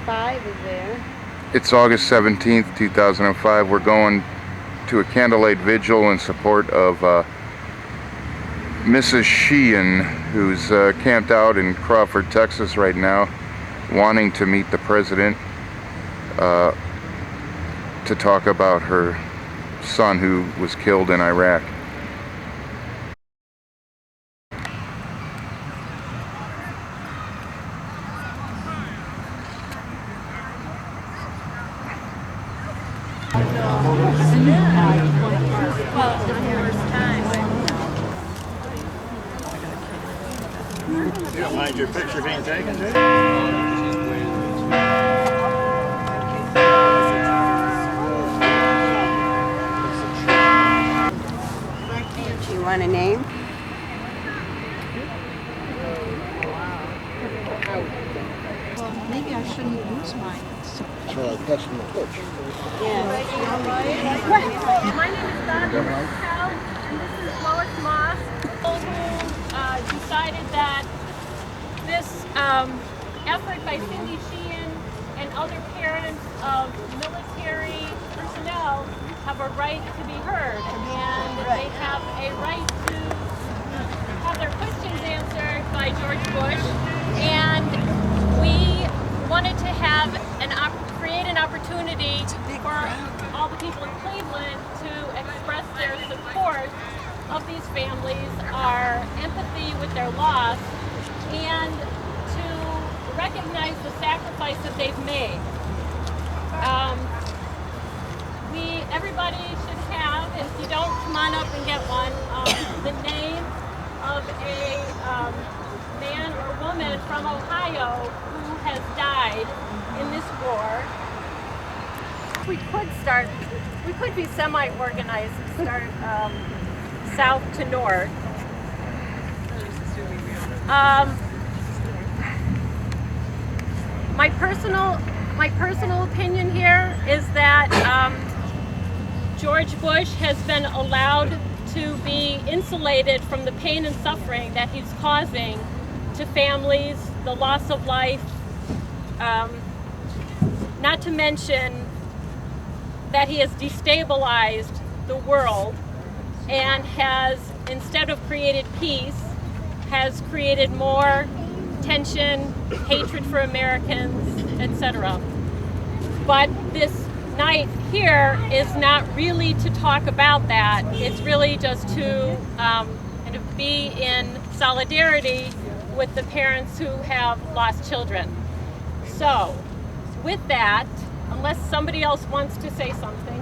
5 is there. It's August 17th, 2005. We're going to a Candlelight Vigil in support of Mrs. Sheehan, who's camped out in Crawford, Texas right now, wanting to meet the president to talk about her son who was killed in Iraq. You don't mind your picture being taken, do you? Do you want a name? Well, maybe I shouldn't use mine. Try catching the pitch. My name is Dr. Michelle, and this is Lois Moss, who decided that this effort by Cindy Sheehan and other parents of military personnel have a right to be heard, and they have a right to have their questions answered by George Bush, and we wanted to have create an opportunity for all the people in Cleveland to express their support of these families, our empathy with their loss, and to recognize the sacrifice that they've made. Everybody should have, if you don't, come on up and get one, the name of a man or woman from Ohio who has died in this war. We could be semi-organized and start south to north. My personal opinion here is that George Bush has been allowed to be insulated from the pain and suffering that he's causing to families, the loss of life, not to mention that he has destabilized the world and has, instead of created peace, has created more tension, hatred for Americans, etc. But this night here is not really to talk about that. It's really just to kind of be in solidarity with the parents who have lost children. So, with that, unless somebody else wants to say something.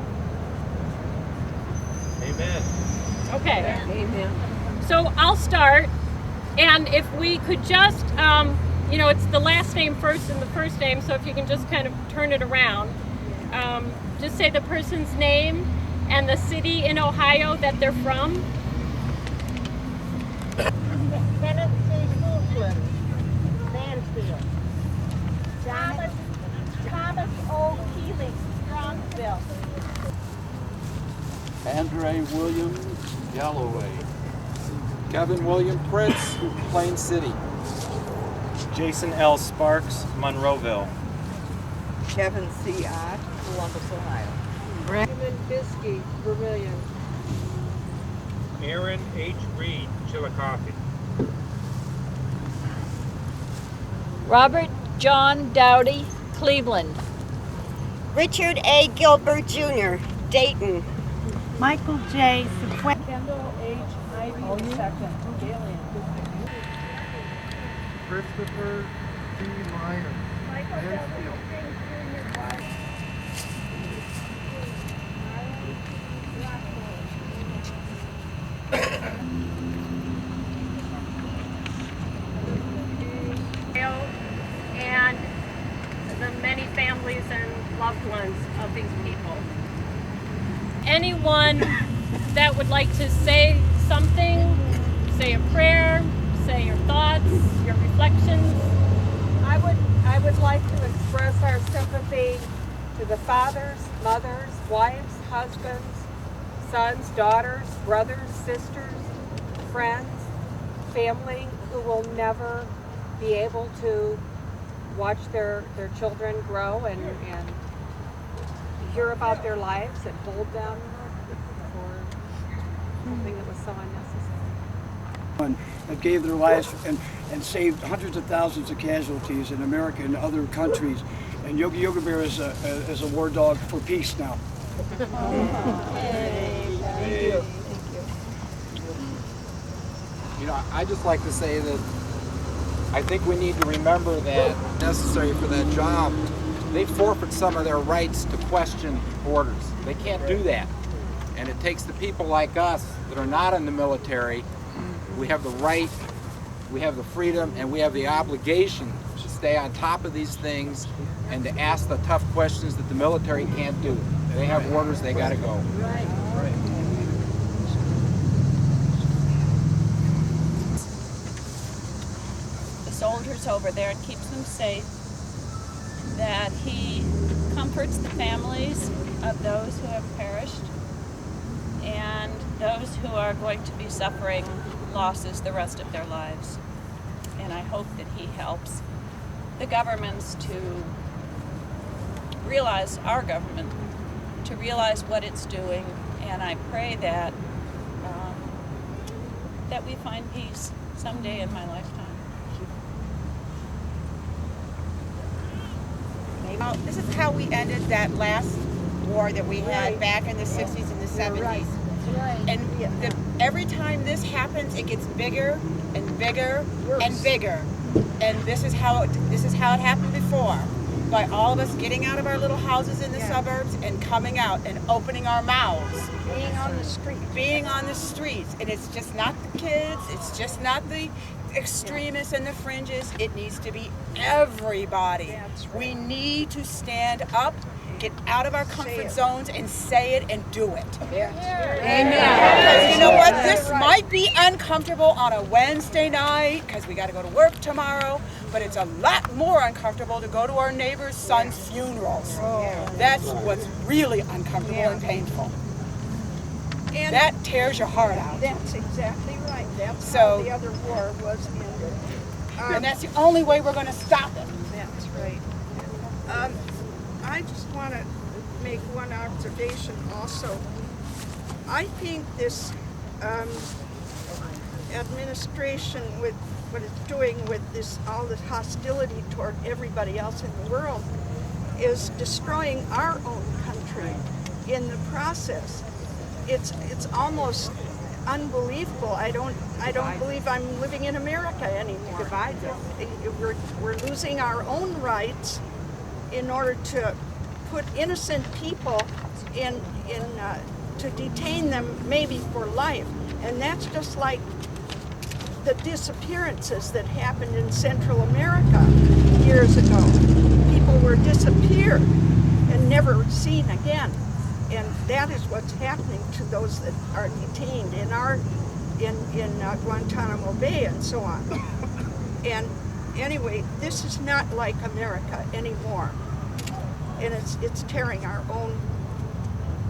Amen. Okay. Amen. So I'll start, and if we could just, it's the last name first and the first name, so if you can just kind of turn it around. Just say the person's name and the city in Ohio that they're from. Kenneth C. Coughlin, Mansfield. Thomas O. Keeley, Strongsville. Andre William Galloway. Kevin William Pritz, Plain City. Jason L. Sparks, Monroeville. Kevin C. Ott, Columbus, Ohio. Raymond Biskey, Vermillion. Aaron H. Reed, Chillicothe. Robert John Dowdy, Cleveland. Richard A. Gilbert Jr., Dayton. Michael J. Sequent. Kendall H. Ivy II, Galen. Christopher T. Minor, Mansfield. And the many families and loved ones of these people. Anyone that would like to say something, say a prayer, say your thoughts, your reflections. I would like to express our sympathy to the fathers, mothers, wives, husbands, sons, daughters, brothers, sisters, friends, family who will never be able to watch their children grow and hear about their lives and hold them for something that was so unnecessary. That gave their lives and saved hundreds of thousands of casualties in America and other countries. And Yogi Yogi Bear is a war dog for peace now. You know, I just like to say that I think we need to remember that necessary for that job, they forfeit some of their rights to question orders. They can't do that. And it takes the people like us that are not in the military. We have the right, we have the freedom, and we have the obligation to stay on top of these things and to ask the tough questions that the military can't do. They have orders, they gotta go. Right. The soldiers over there and keeps them safe, that he comforts the families of those who have perished and those who are going to be suffering losses the rest of their lives. And I hope that he helps the governments to realize, our government, to realize what it's doing, and I pray that that we find peace someday in my lifetime. Well, this is how we ended that last war that we had back in the 60s and the 70s. And every time this happens, it gets bigger and bigger and bigger. And this is how it happened before. By all of us getting out of our little houses in the suburbs and coming out and opening our mouths. Being on the street. Being on the streets. And it's just not the kids, it's just not the extremists and the fringes. It needs to be everybody. That's right. We need to stand up, get out of our comfort zones and say it and do it. Amen. Because you know what? This might be uncomfortable on a Wednesday night because we got to go to work tomorrow, but it's a lot more uncomfortable to go to our neighbor's son's funerals. That's what's really uncomfortable and painful. And that tears your heart out. That's exactly right. That's So- how the other war was ended. And that's the only way we're going to stop it. That's right. I just want to make one observation also. I think this administration, with what it's doing with this, all this hostility toward everybody else in the world, is destroying our own country in the process. It's almost unbelievable. I don't believe I'm living in America anymore. We're losing our own rights in order to put innocent people in to detain them maybe for life. And that's just like the disappearances that happened in Central America years ago. People were disappeared and never seen again. And that is what's happening to those that are detained in Guantanamo Bay and so on. And anyway, this is not like America anymore. And it's tearing our own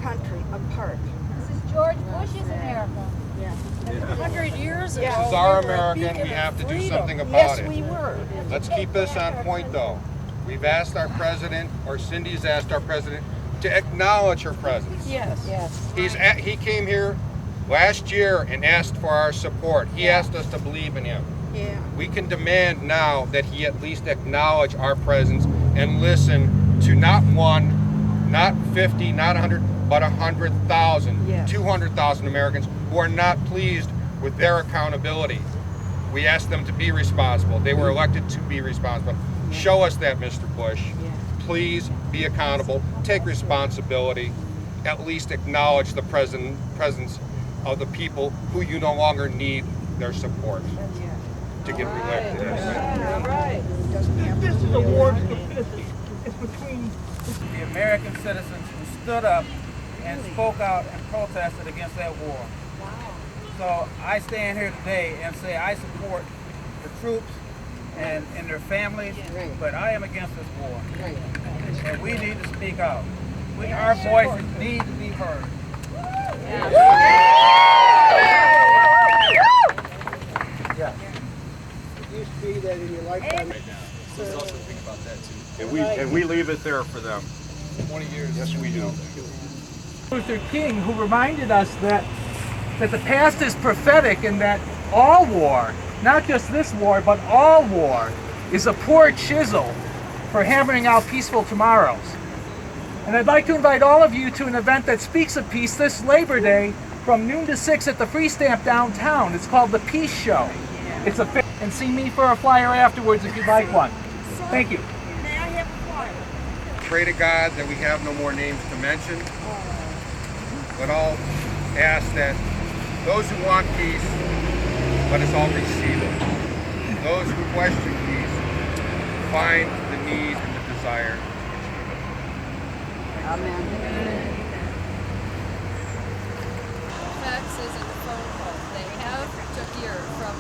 country apart. This is George Bush's America. 100 years ago. This is our America, and we have to do something about it. Yes, we were. Let's keep this on point, though. We've asked our president, or Cindy's asked our president, to acknowledge her presence. Yes. He came here last year and asked for our support. He asked us to believe in him. Yeah. We can demand now that he at least acknowledge our presence and listen to not one, not 50, not 100, but 100,000, 200,000 Americans who are not pleased with their accountability. We asked them to be responsible. They were elected to be responsible. Show us that, Mr. Bush. Please be accountable, take responsibility, at least acknowledge the presence of the people who you no longer need their support to get reelected. This is a war to the 50s. It's between the American citizens who stood up and spoke out and protested against that war. So I stand here today and say I support the troops and their families, but I am against this war. And we need to speak out. Our voices need to be heard. It used to be that in your lifetime. Let's also think about And we leave it there for them. 20 years. Yes, we do. Luther King, who reminded us that the past is prophetic and that all war, not just this war, but all war, is a poor chisel for hammering out peaceful tomorrows. And I'd like to invite all of you to an event that speaks of peace this Labor Day from noon to 6 at the Free Stamp downtown. It's called the Peace Show. It's a and see me for a flyer afterwards if you'd like one. Thank you. May I have a flyer? Pray to God that we have no more names to mention, but I'll ask that those who want peace, let us all receive it. Those who question peace, find the need and the desire. Amen. Faxes and phone calls. They have to hear from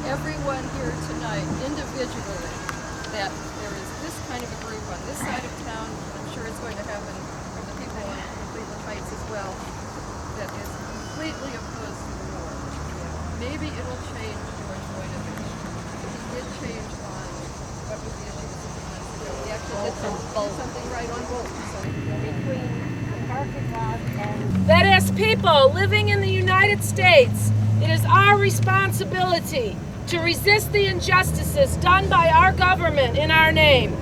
everyone here tonight individually that there is this kind of a group on this side of town. I'm sure it's going to happen from the people in Cleveland Heights as well, that is completely opposed to the war. Maybe it'll change George Voinovich. He did change on what was the issue a few months ago. He actually did something right on both. Between the parking lot and That as people living in the United States, it is our responsibility to resist the injustices done by our government in our name.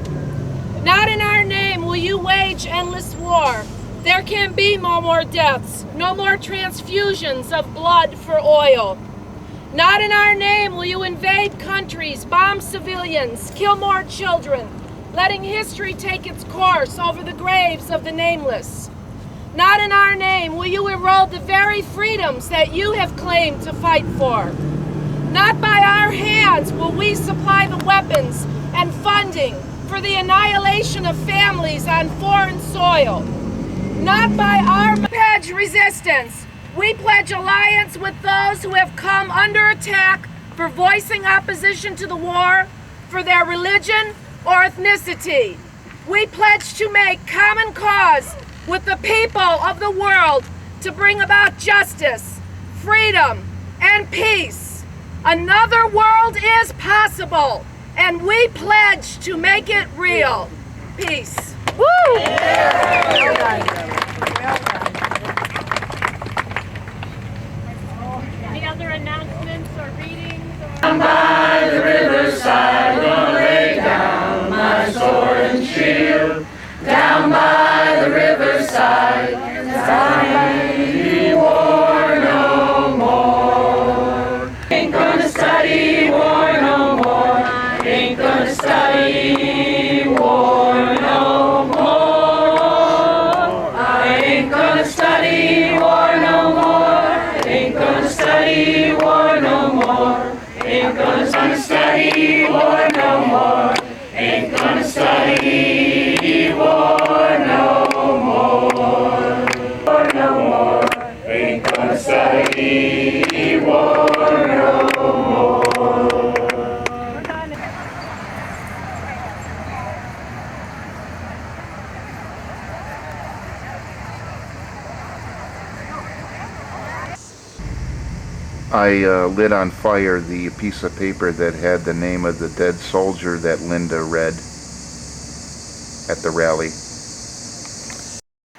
Not in our name will you wage endless war. There can be no more deaths, no more transfusions of blood for oil. Not in our name will you invade countries, bomb civilians, kill more children, letting history take its course over the graves of the nameless. Not in our name will you erode the very freedoms that you have claimed to fight for. Not by our hands will we supply the weapons and funding for the annihilation of families on foreign soil. Not by our pledge resistance. We pledge alliance with those who have come under attack for voicing opposition to the war, for their religion or ethnicity. We pledge to make common cause with the people of the world to bring about justice, freedom, and peace. Another world is possible, and we pledge to make it real. Peace. Woo! Well done. Any other announcements or readings? Down by the riverside, gonna lay down my sword and shield. Down by the riverside, study war no more. Ain't gonna study war no more. Ain't gonna study war no more. I ain't gonna study war no more. Ain't gonna study war no more. Ain't gonna study war no more. Ain't gonna study war no more. War no more. Ain't gonna study war no more. I lit on fire the piece of paper that had the name of the dead soldier that Linda read at the rally.